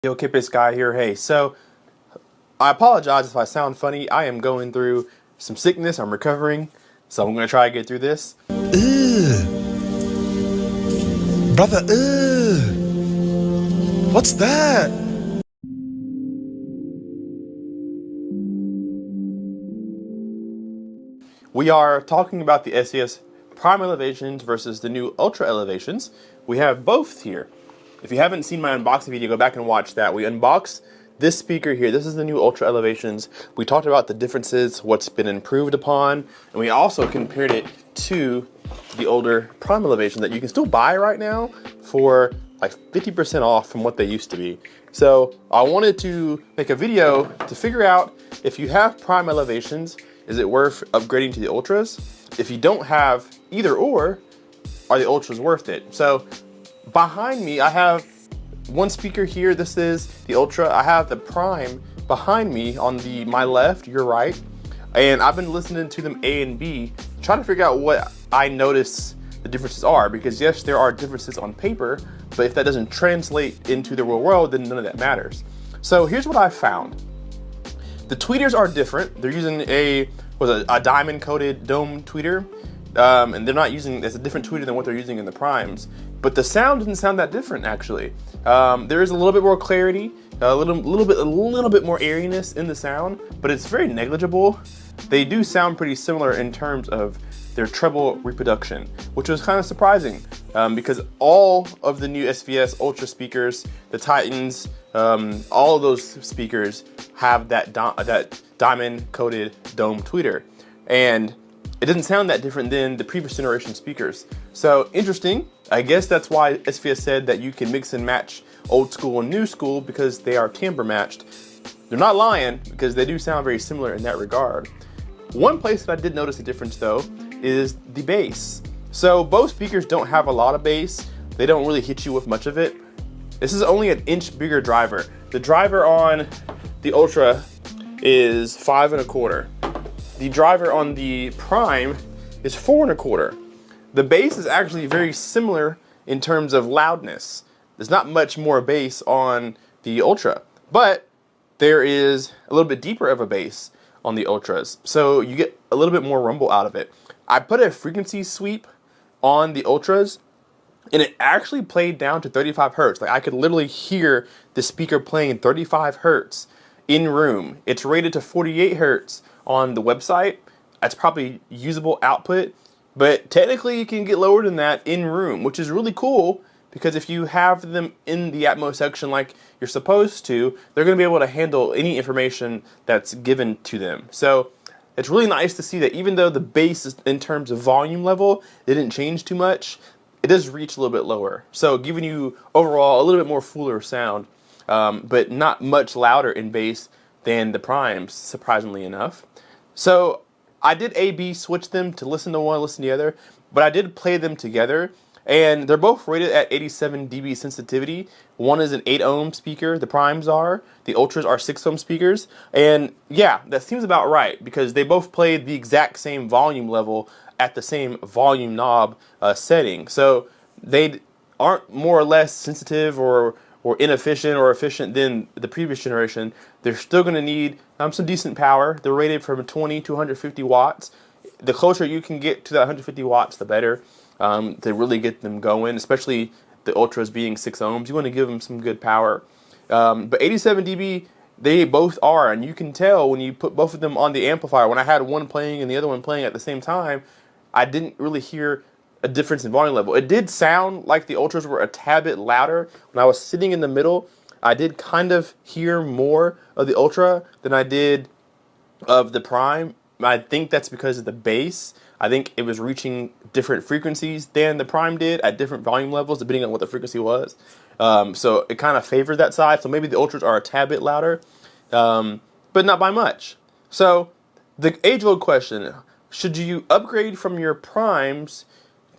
Yo, Kipis guy here. Hey, so I apologize if I sound funny. I am going through some sickness. I'm recovering, so I'm going to try to get through this. Brother, what's that? We are talking about the SVS Prime Elevations versus the new Ultra Elevations. We have both here. If you haven't seen my unboxing video, go back and watch that. We unboxed this speaker here. This is the new Ultra Elevations. We talked about the differences, what's been improved upon, and we also compared it to the older Prime Elevation that you can still buy right now for like 50% off from what they used to be. So I wanted to make a video to figure out if you have Prime Elevations, is it worth upgrading to the Ultras? If you don't have either or, are the Ultras worth it? So behind me, I have one speaker here. This is the Ultra. I have the Prime behind me on my left, your right. And I've been listening to them A and B, trying to figure out what I notice the differences are. Because yes, there are differences on paper, but if that doesn't translate into the real world, then none of that matters. So here's what I found. The tweeters are different. They're using a diamond coated dome tweeter. And they're not using, it's a different tweeter than what they're using in the Primes. But the sound doesn't sound that different actually. There is a little bit more clarity, a little bit more airiness in the sound, but it's very negligible. They do sound pretty similar in terms of their treble reproduction, which was kind of surprising because all of the new SVS Ultra speakers, the Titans, all of those speakers have that diamond coated dome tweeter. And it doesn't sound that different than the previous generation speakers. So interesting. I guess that's why SVS said that you can mix and match old school and new school because they are timbre matched. They're not lying because they do sound very similar in that regard. One place that I did notice a difference though is the bass. So both speakers don't have a lot of bass. They don't really hit you with much of it. This is only an inch bigger driver. The driver on the Ultra is 5 1/4. The driver on the Prime is 4 1/4. The bass is actually very similar in terms of loudness. There's not much more bass on the Ultra, but there is a little bit deeper of a bass on the Ultras. So you get a little bit more rumble out of it. I put a frequency sweep on the Ultras and it actually played down to 35 Hertz. Like I could literally hear the speaker playing 35 Hertz in room. It's rated to 48 Hertz on the website. That's probably usable output, but technically you can get lower than that in room, which is really cool because if you have them in the Atmos section like you're supposed to, they're going to be able to handle any information that's given to them. So it's really nice to see that even though the bass is, in terms of volume level, it didn't change too much, it does reach a little bit lower. So giving you overall a little bit more fuller sound, but not much louder in bass than the Primes, surprisingly enough. So I did A/B switch them to listen to one, listen to the other, but I did play them together, and they're both rated at 87 dB sensitivity. One is an 8 ohm speaker, the Primes are, the Ultras are 6 ohm speakers, and yeah, that seems about right because they both played the exact same volume level at the same volume knob setting. So they aren't more or less sensitive or inefficient or efficient than the previous generation. They're still going to need some decent power. They're rated from 20 to 150 watts. The closer you can get to that 150 watts, the better to really get them going, especially the Ultras being 6 ohms. You want to give them some good power. But 87 dB, they both are, and you can tell when you put both of them on the amplifier. When I had one playing and the other one playing at the same time, I didn't really hear a difference in volume level. It did sound like the Ultras were a tad bit louder. When I was sitting in the middle, I did kind of hear more of the Ultra than I did of the Prime. I think that's because of the bass. I think it was reaching different frequencies than the Prime did at different volume levels, depending on what the frequency was. So it kind of favored that side. So maybe the Ultras are a tad bit louder, but not by much. So the age-old question, should you upgrade from your Primes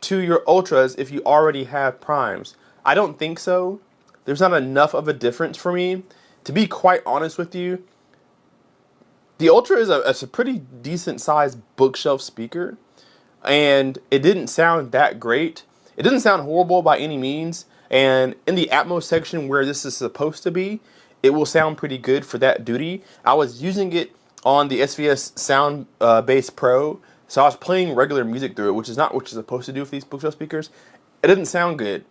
to your Ultras if you already have Primes? I don't think so. There's not enough of a difference for me. To be quite honest with you, the Ultra is a pretty decent sized bookshelf speaker, and it didn't sound that great. It doesn't sound horrible by any means, And in the Atmos section where this is supposed to be, it will sound pretty good for that duty. I was using it on the SVS Sound Bass Pro, so I was playing regular music through it, which is not what you're supposed to do for these bookshelf speakers. It didn't sound good.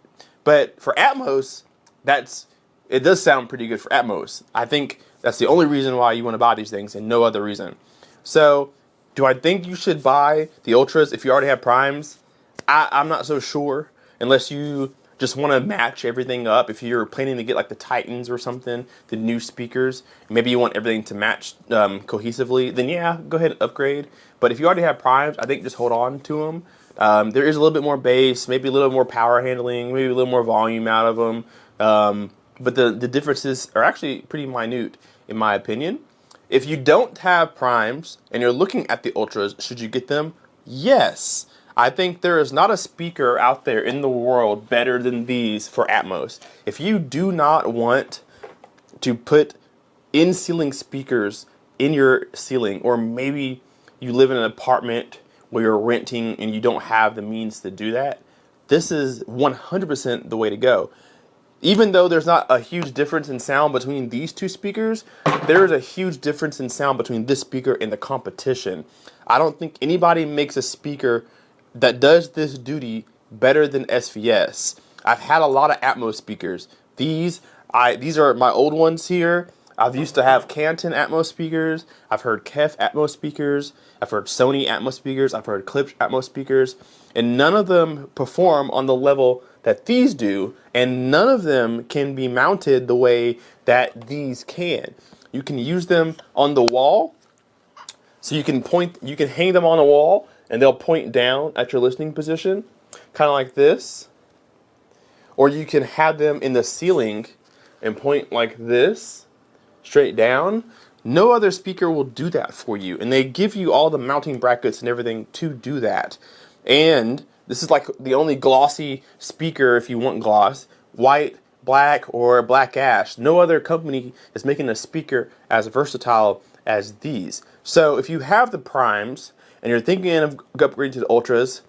But for Atmos, it does sound pretty good for Atmos. I think that's the only reason why you want to buy these things and no other reason. So, do I think you should buy the Ultras if you already have Primes? I'm not so sure, unless you just want to match everything up. If you're planning to get like the Titans or something, the new speakers, maybe you want everything to match cohesively, then yeah, go ahead and upgrade. But if you already have Primes, I think just hold on to them. There is a little bit more bass, maybe a little more power handling, maybe a little more volume out of them. But the differences are actually pretty minute, in my opinion. If you don't have Primes and you're looking at the Ultras, should you get them? Yes. I think there is not a speaker out there in the world better than these for Atmos. If you do not want to put in-ceiling speakers in your ceiling, or maybe you live in an apartment where you're renting and you don't have the means to do that, this is 100% the way to go. Even though there's not a huge difference in sound between these two speakers, there is a huge difference in sound between this speaker and the competition. I don't think anybody makes a speaker that does this duty better than SVS. I've had a lot of Atmos speakers. These are my old ones here. I've used to have Canton Atmos speakers. I've heard Kef Atmos speakers. I've heard Sony Atmos speakers. I've heard Klipsch Atmos speakers. And none of them perform on the level that these do. And none of them can be mounted the way that these can. You can use them on the wall. So you can hang them on the wall and they'll point down at your listening position, kind of like this. Or you can have them in the ceiling and point like this, straight down. No other speaker will do that for you. And they give you all the mounting brackets and everything to do that. And this is like the only glossy speaker, if you want gloss, white, black, or black ash. No other company is making a speaker as versatile as these. So if you have the Primes and you're thinking of upgrading to the Ultras,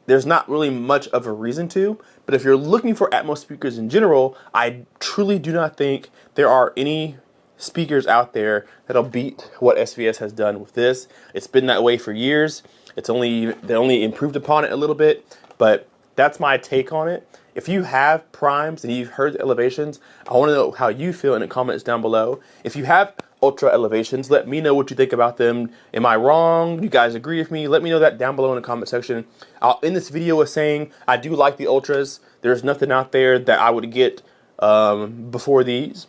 there's not really much of a reason to. But if you're looking for Atmos speakers in general, I truly do not think there are any speakers out there that'll beat what SVS has done with this. It's been that way for years. They only improved upon it a little bit, but that's my take on it. If you have Primes and you've heard the elevations, I want to know how you feel in the comments down below. If you have Ultra elevations, let me know what you think about them. Am I wrong? Do you guys agree with me? Let me know that down below in the comment section. I'll end this video with saying I do like the Ultras. There's nothing out there that I would get before these.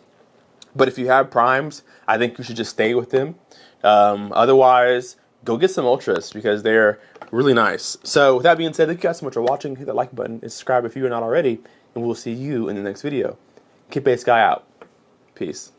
But if you have Primes, I think you should just stay with them. Otherwise, go get some Ultras because they're really nice. So with that being said, thank you guys so much for watching. Hit that like button and subscribe if you are not already. And we'll see you in the next video. Keep Bass Guy out. Peace.